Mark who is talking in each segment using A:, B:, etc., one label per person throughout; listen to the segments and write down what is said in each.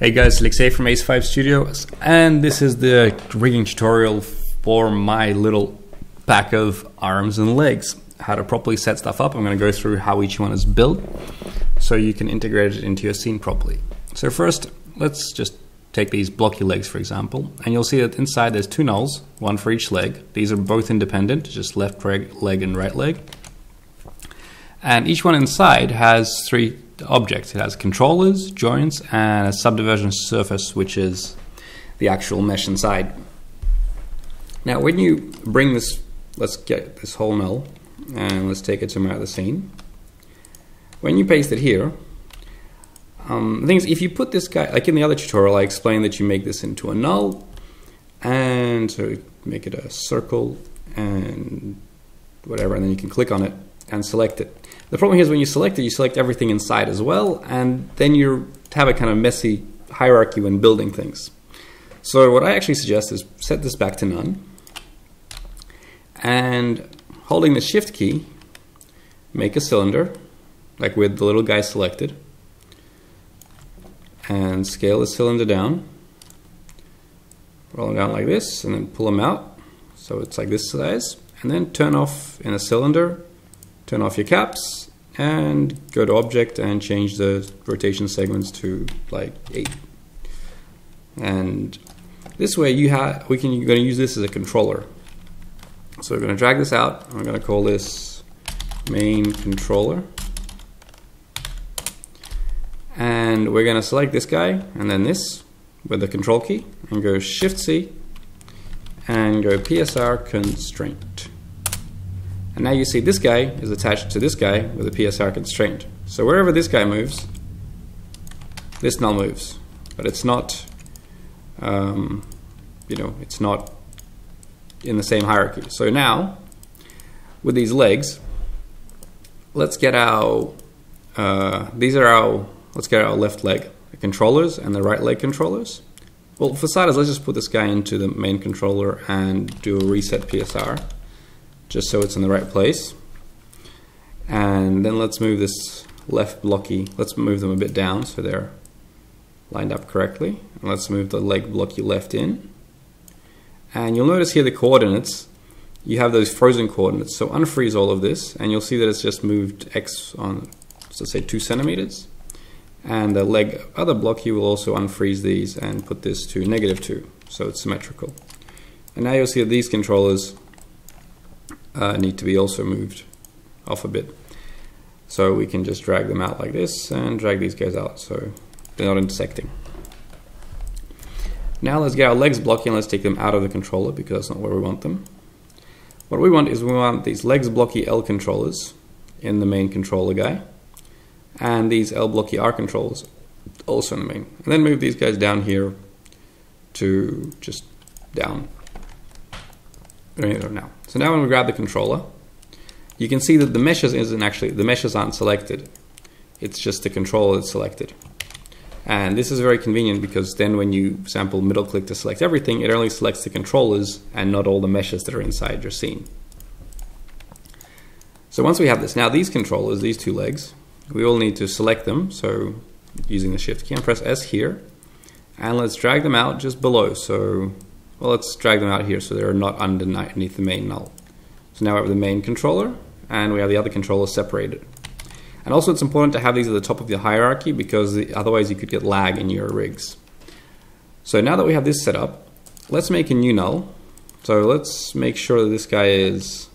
A: Hey guys, Alexei from Ace5 Studios, and this is the rigging tutorial for my little pack of arms and legs. How to properly set stuff up. I'm going to go through how each one is built so you can integrate it into your scene properly. So first, let's just take these blocky legs for example, and you'll see that inside there's two nulls, one for each leg. These are both independent, just left leg and right leg. And each one inside has three objects. It has controllers, joints, and a subdivision surface, which is the actual mesh inside. Now when you bring this, let's get this whole null and let's take it somewhere out of the scene. When you paste it here, the thing is, if you put this guy, like in the other tutorial I explained that you make this into a null, and so make it a circle and whatever, and then you can click on it and select it. The problem here is when you select it, you select everything inside as well, and then you have a kind of messy hierarchy when building things. So what I actually suggest is set this back to none, and holding the shift key, make a cylinder, like with the little guy selected, and scale the cylinder down, roll them down like this, and then pull them out, so it's like this size, and then turn off in a cylinder, turn off your caps, and go to object and change the rotation segments to like 8. And this way you're going to use this as a controller. So we're going to drag this out. I'm going to call this main controller. And we're going to select this guy and then this with the control key and go Shift C and go PSR constraint. And now you see this guy is attached to this guy with a PSR constraint. So wherever this guy moves, this null moves, but it's not, it's not in the same hierarchy. So now, with these legs, let's get our, let's get our left leg controllers and the right leg controllers. Well, for starters, let's just put this guy into the main controller and do a reset PSR, just so it's in the right place. And then let's move this left blocky, let's move them a bit down so they're lined up correctly. And let's move the leg blocky left in. And you'll notice here the coordinates, you have those frozen coordinates, so unfreeze all of this and you'll see that it's just moved X on, so let's say 2 centimeters. And the leg other blocky will also unfreeze these and put this to -2, so it's symmetrical. And now you'll see that these controllers need to be also moved off a bit. So we can just drag them out like this and drag these guys out so they're not intersecting. Now let's get our legs blocky and let's take them out of the controller because that's not where we want them. What we want is we want these legs blocky L controllers in the main controller guy, and these L blocky R controllers also in the main. And then move these guys down here to just down. Now. So now when we grab the controller, you can see that the meshes the meshes aren't selected. It's just the controller that's selected. And this is very convenient because then when you, for example, middle click to select everything, it only selects the controllers and not all the meshes that are inside your scene. So once we have this, now these controllers, these two legs, we all need to select them. So using the shift key and press S here, and let's drag them out just below. So well, let's drag them out here so they're not underneath the main null. So now we have the main controller and we have the other controller separated. And also it's important to have these at the top of the hierarchy because otherwise you could get lag in your rigs. So now that we have this set up, let's make a new null. So let's make sure that this guy is,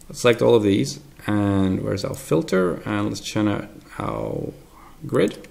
A: let's select all of these, and where's our filter, and let's turn out our grid,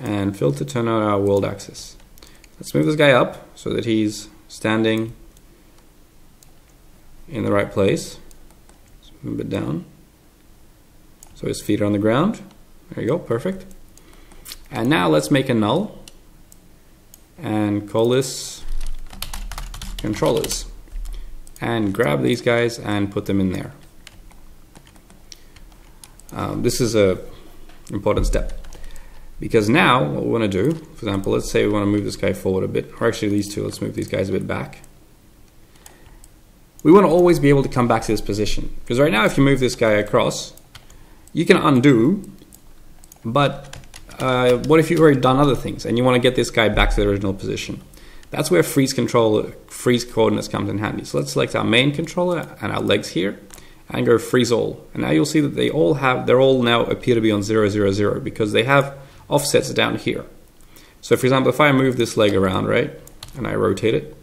A: and filter, turn out our world axis. Let's move this guy up so that he's standing in the right place. Let's move it down so his feet are on the ground. There you go, perfect. And now let's make a null and call this controllers and grab these guys and put them in there. This is an important step. Because now, what we want to do, for example, let's say we want to move this guy forward a bit, or actually these two, let's move these guys a bit back. We want to always be able to come back to this position. Because right now, if you move this guy across, you can undo, but what if you've already done other things and you want to get this guy back to the original position? That's where freeze coordinates comes in handy. So let's select our main controller and our legs here and go freeze all. And now you'll see that they're all now appear to be on 0, 0, 0 because they have offsets down here. So for example, if I move this leg around, right, and I rotate it,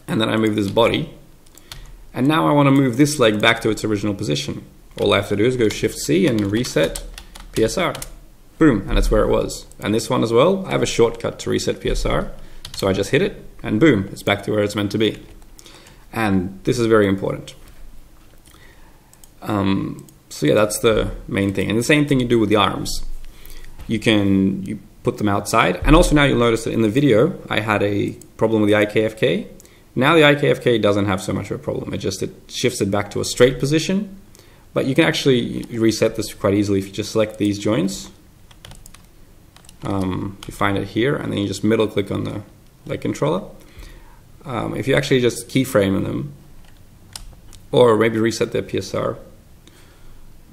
A: and then I move this body, and now I want to move this leg back to its original position. All I have to do is go Shift C and reset PSR. Boom, and that's where it was. And this one as well, I have a shortcut to reset PSR. So I just hit it, and boom, it's back to where it's meant to be. And this is very important. So yeah, that's the main thing. And the same thing you do with the arms. You put them outside. And also now you'll notice that in the video, I had a problem with the IKFK. Now the IKFK doesn't have so much of a problem. It shifts it back to a straight position. But you can actually reset this quite easily if you just select these joints. You find it here, and then you just middle click on the leg controller. If you actually just keyframe them, or maybe reset their PSR.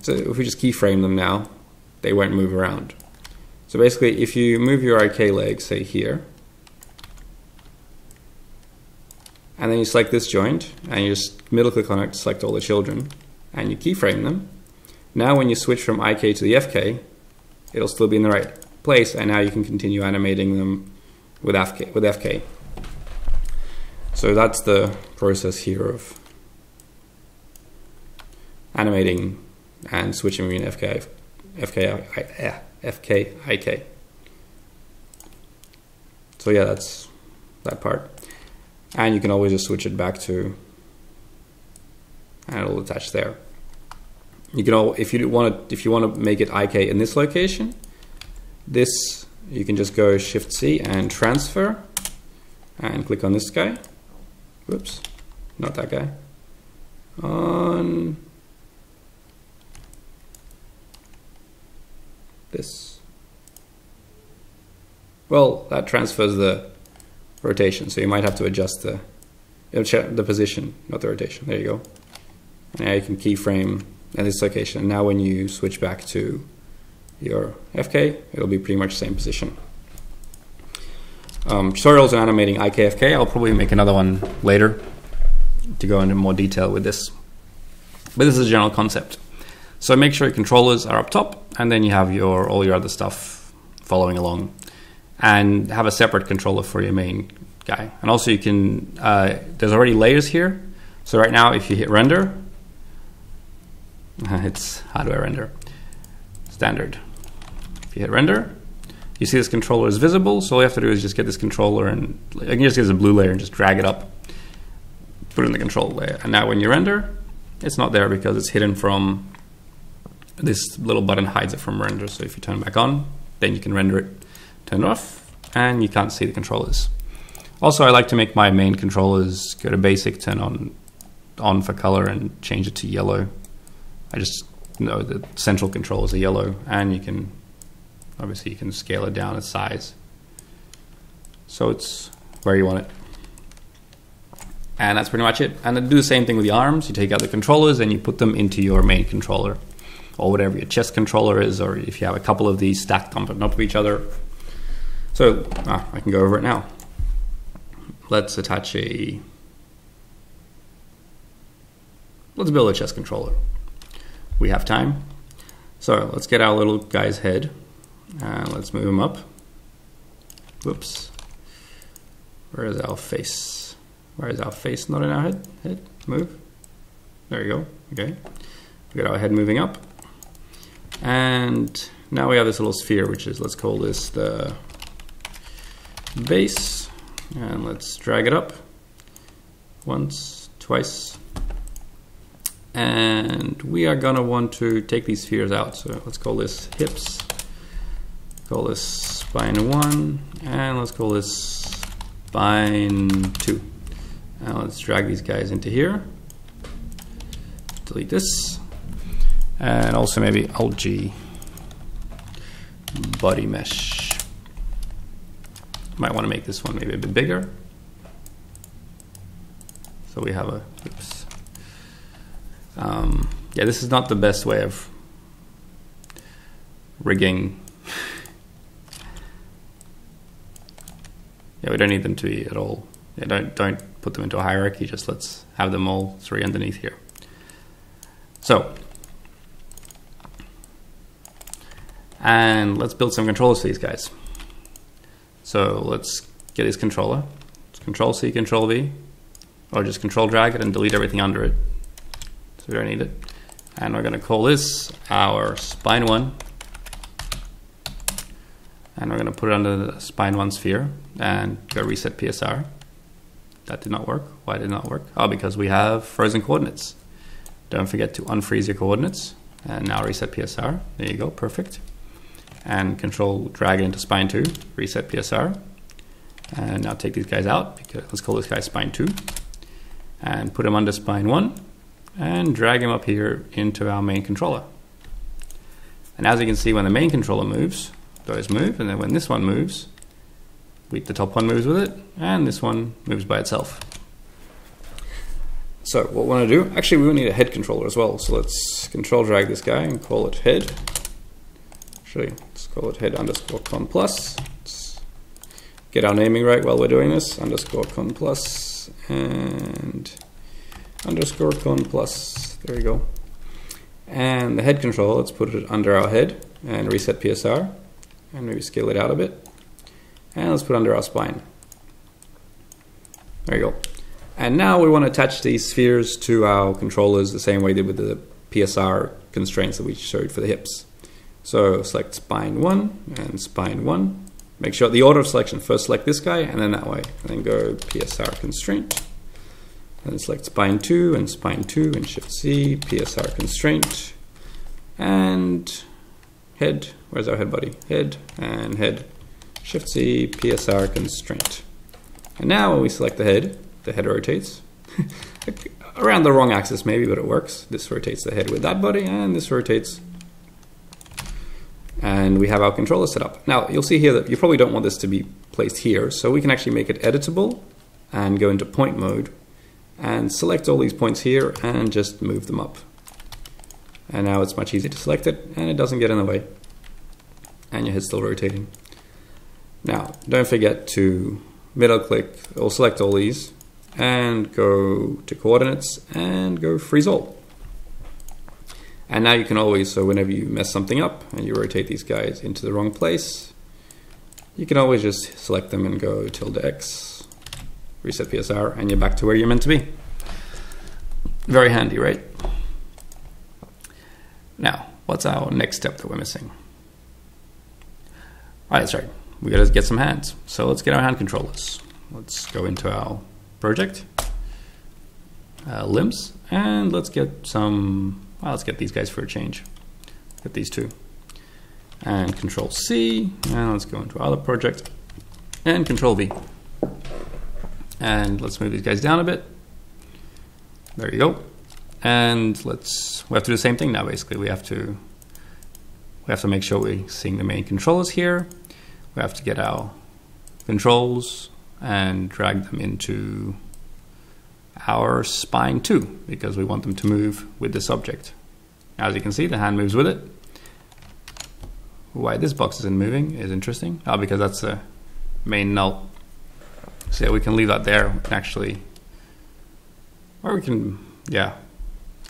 A: So if we just keyframe them now, they won't move around. So basically, if you move your IK leg, say here, and then you select this joint, and you just middle click on it to select all the children, and you keyframe them. Now when you switch from IK to the FK, it'll still be in the right place, and now you can continue animating them with FK. So that's the process here of animating and switching between FK, IK. So yeah, that's that part. And you can always just switch it back to, and it'll attach there. You can if you want to make it IK in this location, you can just go Shift C and transfer, and click on this guy. Whoops, not that guy. On this. Well, that transfers the rotation, so you might have to adjust the position, not the rotation. There you go. And now you can keyframe at this location. Now when you switch back to your FK, it'll be pretty much the same position. Tutorials on animating IKFK, I'll probably make another one later to go into more detail with this. But this is a general concept. So make sure your controllers are up top, and then you have all your other stuff following along. And have a separate controller for your main guy. And also you can, there's already layers here. So right now if you hit render, how do I render? Standard. If you hit render, you see this controller is visible, so all you have to do is just get this controller, and you can just get a blue layer and just drag it up, put it in the control layer. And now when you render, it's not there because it's hidden from this little button hides it from render. So if you turn it back on, then you can render it, turn it off, and you can't see the controllers. Also, I like to make my main controllers go to basic, turn on for color, and change it to yellow. I just know the central controllers are yellow, and you can obviously you can scale it down its size, so it's where you want it. And that's pretty much it. And then do the same thing with the arms. You take out the controllers and you put them into your main controller, or whatever your chest controller is, or if you have a couple of these stacked on top of each other. So I can go over it now. Let's attach let's build a chest controller. We have time. So let's get our little guy's head and let's move him up. Whoops. Where is our face? Where is our face? Not in our head. Head, move. There you go. Okay. We got our head moving up. And now we have this little sphere, which is, let's call this the base. And let's drag it up once, twice. And we are gonna want to take these spheres out. So let's call this hips, call this spine 1, and let's call this spine 2. Now let's drag these guys into here. Delete this. And also maybe Alt G, body mesh. Might want to make this one maybe a bit bigger. So we have a, oops. Yeah, this is not the best way of rigging Yeah, we don't need them to be at all. Yeah, don't put them into a hierarchy. Just let's have them all 3 underneath here. So, and let's build some controllers for these guys. So let's get this controller. It's Control C, Control V, or just Control drag it and delete everything under it. So we don't need it. And we're going to call this our spine 1. And we're going to put it under the spine 1 sphere and go reset PSR. That did not work. Why did it not work? Oh, because we have frozen coordinates. Don't forget to unfreeze your coordinates. And now reset PSR. There you go, perfect. And Control drag it into spine 2, reset PSR. And now take these guys out, because let's call this guy spine 2. And put him under spine 1. And drag him up here into our main controller. And as you can see, when the main controller moves, those move, and then when this one moves, the top one moves with it, and this one moves by itself. So what we want to do, actually we will need a head controller as well, so let's control drag this guy and call it head. Actually, let's call it head underscore con plus. Let's get our naming right while we're doing this, underscore con plus and underscore con plus, there we go. And the head controller, let's put it under our head and reset PSR. And maybe scale it out a bit. And let's put under our spine. There you go. And now we want to attach these spheres to our controllers the same way we did with the PSR constraints that we showed for the hips. So select spine 1 and spine 1. Make sure the order of selection, first select this guy and then that way. And then go PSR constraint. And then select spine 2 and Shift C, PSR constraint. And head, where's our head buddy? Head and head, Shift C, PSR constraint. And now when we select the head rotates. Around the wrong axis maybe, but it works. This rotates the head with that buddy, and this rotates. And we have our controller set up. Now you'll see here that you probably don't want this to be placed here, so we can actually make it editable and go into point mode and select all these points here and just move them up. And now it's much easier to select it, and it doesn't get in the way. And your head's still rotating. Now, don't forget to middle click or select all these and go to coordinates and go freeze all. And now you can always, so whenever you mess something up and you rotate these guys into the wrong place, you can always just select them and go tilde-X, reset PSR, and you're back to where you're meant to be. Very handy, right? Now, what's our next step that we're missing? All right, that's right. We gotta get some hands. So let's get our hand controllers. Let's go into our project, limbs, and let's get some, well, let's get these guys for a change. Get these two. And Control C, and let's go into our other project, and Control V. And let's move these guys down a bit. There you go. And we have to do the same thing now basically. We have to make sure we're seeing the main controllers here. We have to get our controls and drag them into our spine 2 because we want them to move with this object. As you can see, the hand moves with it. Why this box isn't moving is interesting. Oh, because that's the main null. So yeah, we can leave that there. We can actually, or we can, yeah,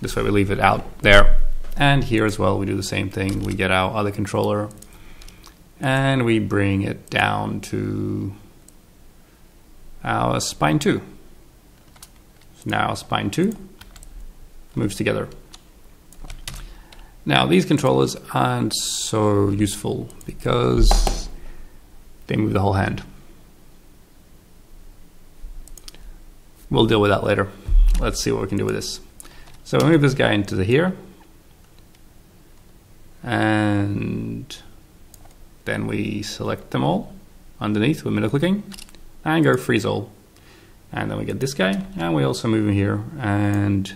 A: this way we leave it out there. And here as well, we do the same thing. We get our other controller and we bring it down to our spine 2. So now spine 2 moves together. Now these controllers aren't so useful because they move the whole hand. We'll deal with that later. Let's see what we can do with this. So we move this guy into here, and then we select them all underneath with middle clicking and go freeze all. And then we get this guy, and we also move him here and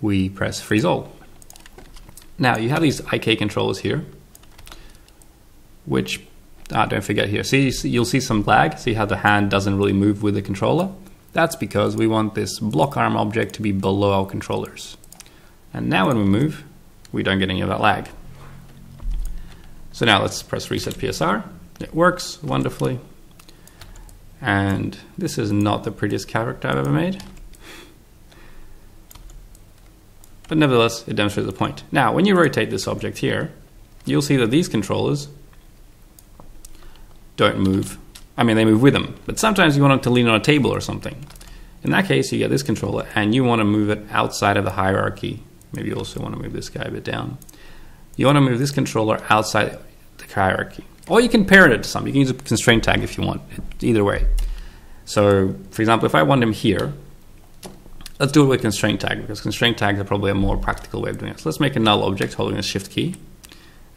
A: we press freeze all. Now you have these IK controllers here, which, don't forget here, see, you'll see some lag. See how the hand doesn't really move with the controller? That's because we want this block arm object to be below our controllers. And now when we move, we don't get any of that lag. So now let's press reset PSR. It works wonderfully. And this is not the prettiest character I've ever made. But nevertheless, it demonstrates the point. Now, when you rotate this object here, you'll see that these controllers don't move. I mean, they move with them, but sometimes you want it to lean on a table or something. In that case, you get this controller and you want to move it outside of the hierarchy. Maybe you also want to move this guy a bit down. You want to move this controller outside the hierarchy. Or you can parent it to something. You can use a constraint tag if you want, either way. So, for example, if I want him here, let's do it with constraint tag, because constraint tags are probably a more practical way of doing it. So let's make a null object holding a shift key.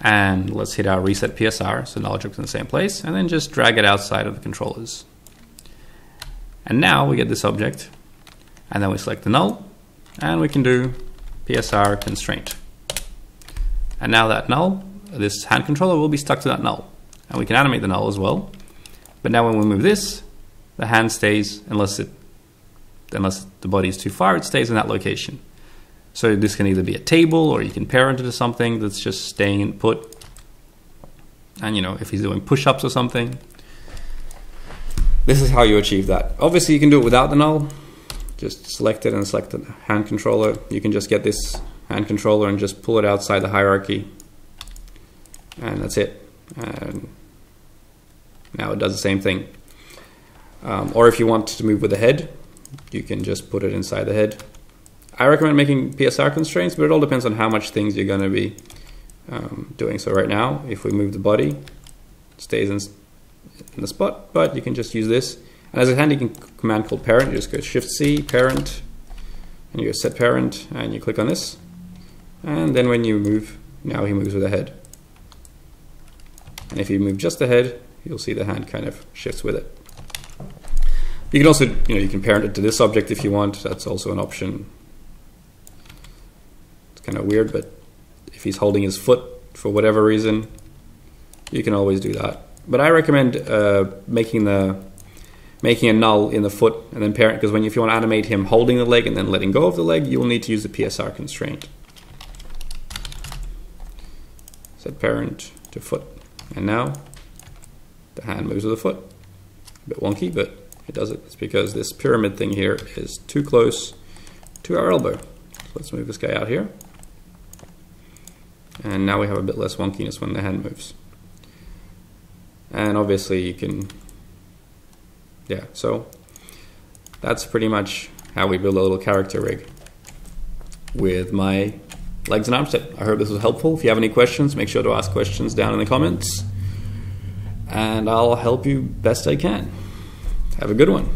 A: And let's hit our reset PSR, so null object's in the same place, and then just drag it outside of the controllers. And now we get this object, and then we select the null, and we can do PSR constraint. And now that null, this hand controller will be stuck to that null. And we can animate the null as well. But now when we move this, the hand stays, unless the body is too far, it stays in that location. So this can either be a table, or you can parent it to something that's just staying in put. And you know, if he's doing push-ups or something, this is how you achieve that. Obviously you can do it without the null. Just select it and select the hand controller. You can just get this hand controller and just pull it outside the hierarchy. And that's it. And now it does the same thing. Or if you want to move with the head, you can just put it inside the head. I recommend making PSR constraints, but it all depends on how much things you're going to be doing. So right now, if we move the body, it stays in the spot, but you can just use this. And as a handy command called parent, you just go Shift-C, parent, and you go set parent, and you click on this. And then when you move, now he moves with the head. And if you move just the head, you'll see the hand kind of shifts with it. You can also, you can parent it to this object if you want. That's also an option. It's kind of weird, but if he's holding his foot for whatever reason, you can always do that. But I recommend making a null in the foot and then parent, because if you want to animate him holding the leg and then letting go of the leg, you will need to use the PSR constraint. Set parent to foot. And now the hand moves with the foot. A bit wonky, but it does it. It's because this pyramid thing here is too close to our elbow. So let's move this guy out here. And now we have a bit less wonkiness when the hand moves. And obviously you can, so that's pretty much how we build a little character rig with my legs and arms set. I hope this was helpful. If you have any questions, make sure to ask questions down in the comments, and I'll help you best I can. Have a good one.